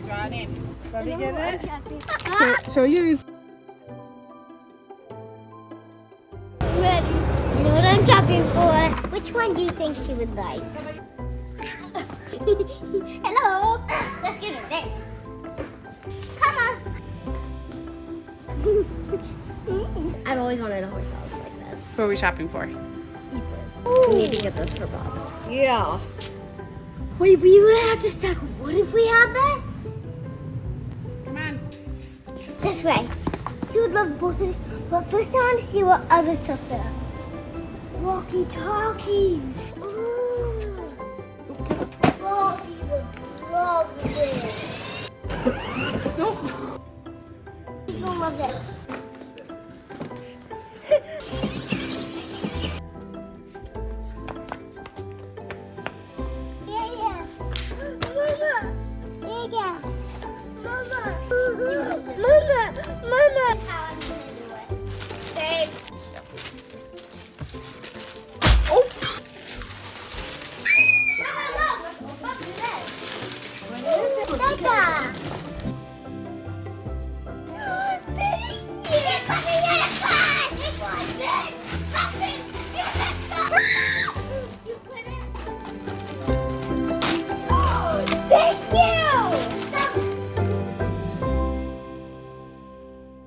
draw a name. Let me get it. Show yours. Ready. You know what I'm shopping for. Which one do you think she would like? Hello. Let's give her this. Come on. I've always wanted a horse house like this. What are we shopping for? We need to get this for Bob. Yeah. Wait, but you're gonna have to stack wood if we have this? Come on. This way. She would love both of it. But first I want to see what other stuff there are. Walkie-talkies. Ooh. Bobby would love this. Nope. She's gonna love this. Yeah. Mama. Yeah. Mama. Mama. That's how I'm gonna do it. Babe. Mama, look. What's this? Tessa.